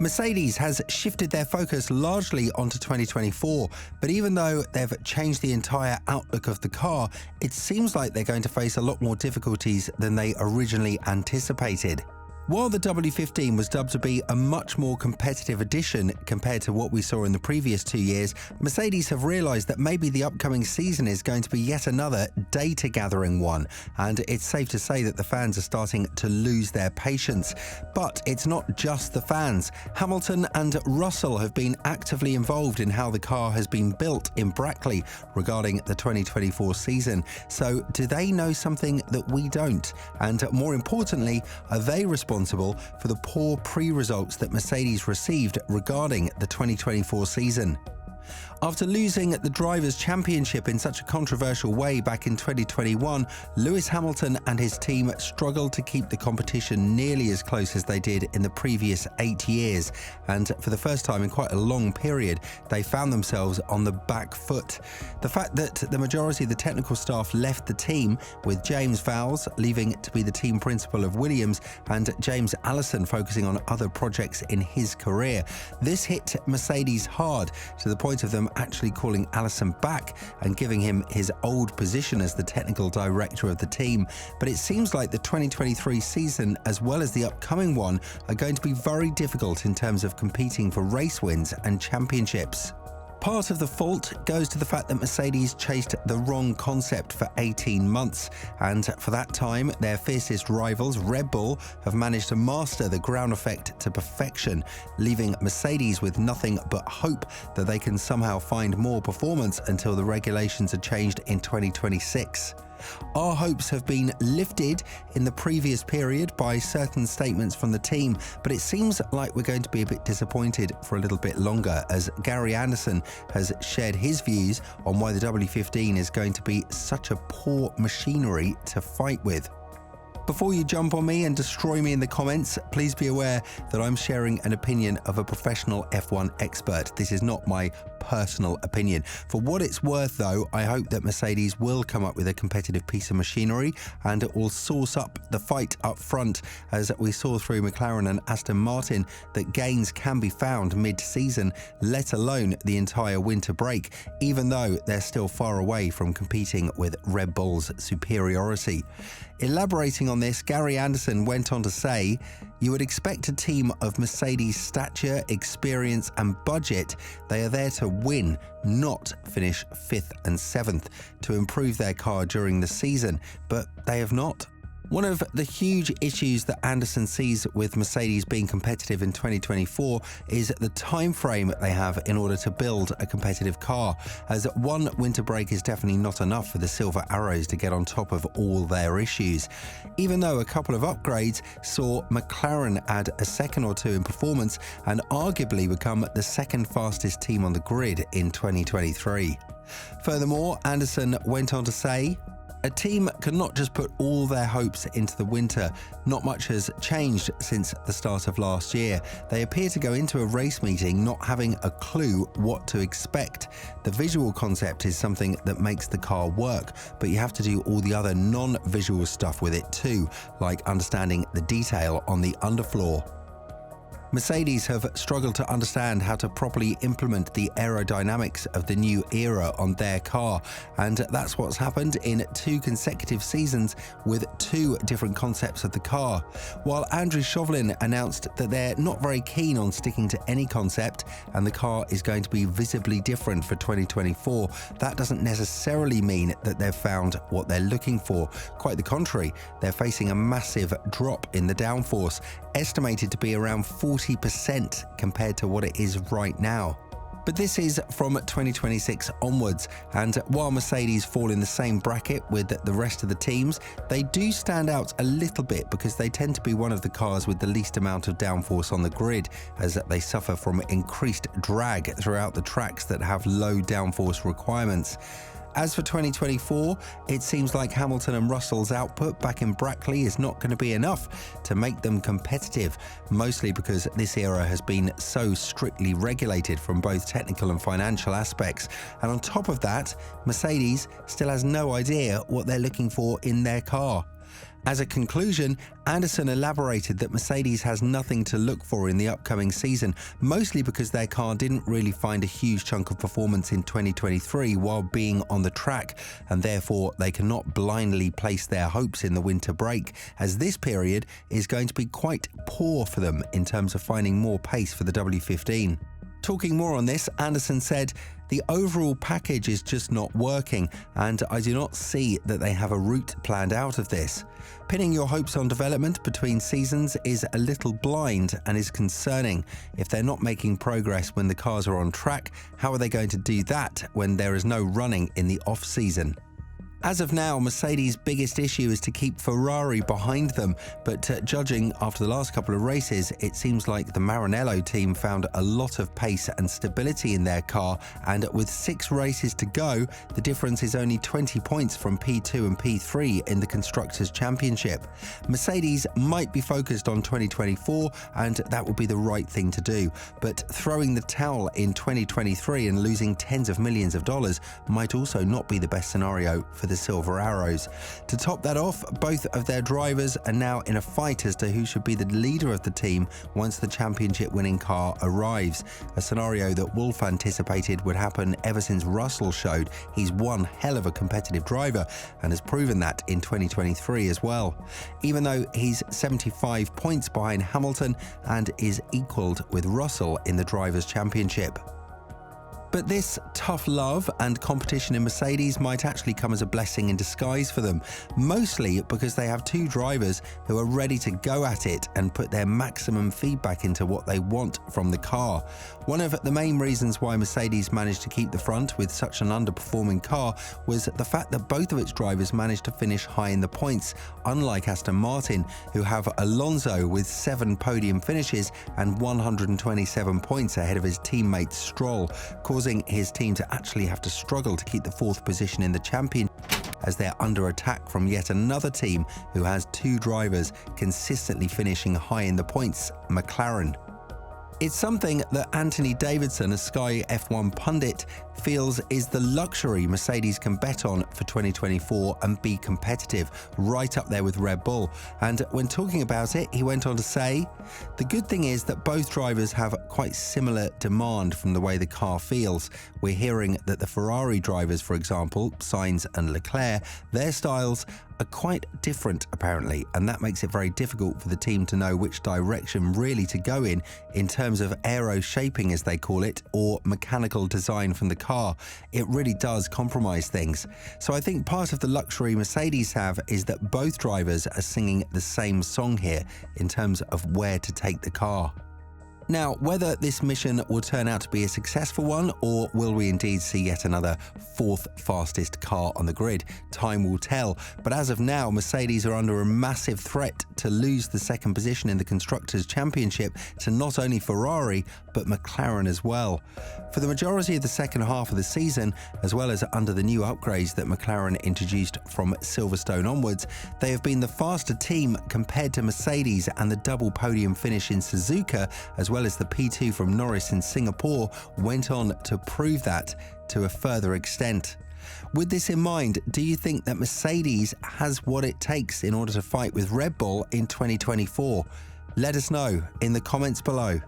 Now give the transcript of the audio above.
Mercedes has shifted their focus largely onto 2024, but even though they've changed the entire outlook of the car, it seems like they're going to face a lot more difficulties than they originally anticipated. While the W15 was dubbed to be a much more competitive addition compared to what we saw in the previous 2 years, Mercedes have realised that maybe the upcoming season is going to be yet another data-gathering one, and it's safe to say that the fans are starting to lose their patience. But it's not just the fans. Hamilton and Russell have been actively involved in how the car has been built in Brackley regarding the 2024 season. So do they know something that we don't? And more importantly, are they responsible for the poor pre-results that Mercedes received regarding the 2024 season? After losing the Drivers' Championship in such a controversial way back in 2021, Lewis Hamilton and his team struggled to keep the competition nearly as close as they did in the previous 8 years, and for the first time in quite a long period, they found themselves on the back foot. The fact that the majority of the technical staff left the team, with James Vowles leaving to be the team principal of Williams and James Allison focusing on other projects in his career, this hit Mercedes hard, to the point of them actually calling Allison back and giving him his old position as the technical director of the team. But it seems like the 2023 season, as well as the upcoming one, are going to be very difficult in terms of competing for race wins and championships. Part of the fault goes to the fact that Mercedes chased the wrong concept for 18 months, and for that time, their fiercest rivals, Red Bull, have managed to master the ground effect to perfection, leaving Mercedes with nothing but hope that they can somehow find more performance until the regulations are changed in 2026. Our hopes have been lifted in the previous period by certain statements from the team, but it seems like we're going to be a bit disappointed for a little bit longer, as Gary Anderson has shared his views on why the W15 is going to be such a poor machinery to fight with. Before you jump on me and destroy me in the comments, please be aware that I'm sharing an opinion of a professional F1 expert. This is not my personal opinion. For what it's worth, though, I hope that Mercedes will come up with a competitive piece of machinery and it will source up the fight up front, as we saw through McLaren and Aston Martin that gains can be found mid-season, let alone the entire winter break, even though they're still far away from competing with Red Bull's superiority. Elaborating on this, Gary Anderson went on to say, "You would expect a team of Mercedes' stature, experience and budget. They are there to win, not finish 5th and 7th, to improve their car during the season, but they have not." One of the huge issues that Anderson sees with Mercedes being competitive in 2024 is the time frame they have in order to build a competitive car, as one winter break is definitely not enough for the Silver Arrows to get on top of all their issues. Even though a couple of upgrades saw McLaren add a second or two in performance and arguably become the second fastest team on the grid in 2023. Furthermore, Anderson went on to say, "A team cannot just put all their hopes into the winter. Not much has changed since the start of last year. They appear to go into a race meeting not having a clue what to expect. The visual concept is something that makes the car work, but you have to do all the other non-visual stuff with it too, like understanding the detail on the underfloor." Mercedes have struggled to understand how to properly implement the aerodynamics of the new era on their car, and that's what's happened in 2 consecutive seasons with 2 different concepts of the car. While Andrew Chauvelin announced that they're not very keen on sticking to any concept and the car is going to be visibly different for 2024, that doesn't necessarily mean that they've found what they're looking for. Quite the contrary, they're facing a massive drop in the downforce, estimated to be around 40% compared to what it is right now. But this is from 2026 onwards, and while Mercedes fall in the same bracket with the rest of the teams, they do stand out a little bit because they tend to be one of the cars with the least amount of downforce on the grid, as they suffer from increased drag throughout the tracks that have low downforce requirements. As for 2024, it seems like Hamilton and Russell's output back in Brackley is not going to be enough to make them competitive, mostly because this era has been so strictly regulated from both technical and financial aspects. And on top of that, Mercedes still has no idea what they're looking for in their car. As a conclusion, Anderson elaborated that Mercedes has nothing to look for in the upcoming season, mostly because their car didn't really find a huge chunk of performance in 2023 while being on the track, and therefore they cannot blindly place their hopes in the winter break, as this period is going to be quite poor for them in terms of finding more pace for the W15. Talking more on this, Anderson said, "The overall package is just not working, and I do not see that they have a route planned out of this. Pinning your hopes on development between seasons is a little blind and is concerning. If they're not making progress when the cars are on track, how are they going to do that when there is no running in the off-season?" As of now, Mercedes' biggest issue is to keep Ferrari behind them, but judging after the last couple of races, it seems like the Maranello team found a lot of pace and stability in their car, and with 6 races to go, the difference is only 20 points from P2 and P3 in the Constructors' Championship. Mercedes might be focused on 2024, and that would be the right thing to do, but throwing the towel in 2023 and losing tens of millions of dollars might also not be the best scenario for the Silver Arrows. To top that off, both of their drivers are now in a fight as to who should be the leader of the team once the championship-winning car arrives, a scenario that Wolff anticipated would happen ever since Russell showed he's one hell of a competitive driver and has proven that in 2023 as well, even though he's 75 points behind Hamilton and is equalled with Russell in the Drivers' Championship. But this tough love and competition in Mercedes might actually come as a blessing in disguise for them, mostly because they have 2 drivers who are ready to go at it and put their maximum feedback into what they want from the car. One of the main reasons why Mercedes managed to keep the front with such an underperforming car was the fact that both of its drivers managed to finish high in the points, unlike Aston Martin, who have Alonso with 7 podium finishes and 127 points ahead of his teammate Stroll, causing his team to actually have to struggle to keep the 4th position in the championship as they're under attack from yet another team who has 2 drivers consistently finishing high in the points, McLaren. It's something that Anthony Davidson, a Sky F1 pundit, feels is the luxury Mercedes can bet on for 2024 and be competitive, right up there with Red Bull. And when talking about it, he went on to say, "The good thing is that both drivers have quite similar demand from the way the car feels. We're hearing that the Ferrari drivers, for example, Sainz and Leclerc, their styles are quite different apparently, and that makes it very difficult for the team to know which direction really to go in terms of aero shaping, as they call it, or mechanical design from the car. It really does compromise things. So I think part of the luxury Mercedes have is that both drivers are singing the same song here in terms of where to take the car." Now, whether this mission will turn out to be a successful one, or will we indeed see yet another 4th fastest car on the grid, time will tell. But as of now, Mercedes are under a massive threat to lose the 2nd position in the Constructors' Championship to not only Ferrari, but McLaren as well. For the majority of the second half of the season, as well as under the new upgrades that McLaren introduced from Silverstone onwards, they have been the faster team compared to Mercedes, and the double podium finish in Suzuka, as well as the P2 from Norris in Singapore, went on to prove that to a further extent. With this in mind, do you think that Mercedes has what it takes in order to fight with Red Bull in 2024? Let us know in the comments below.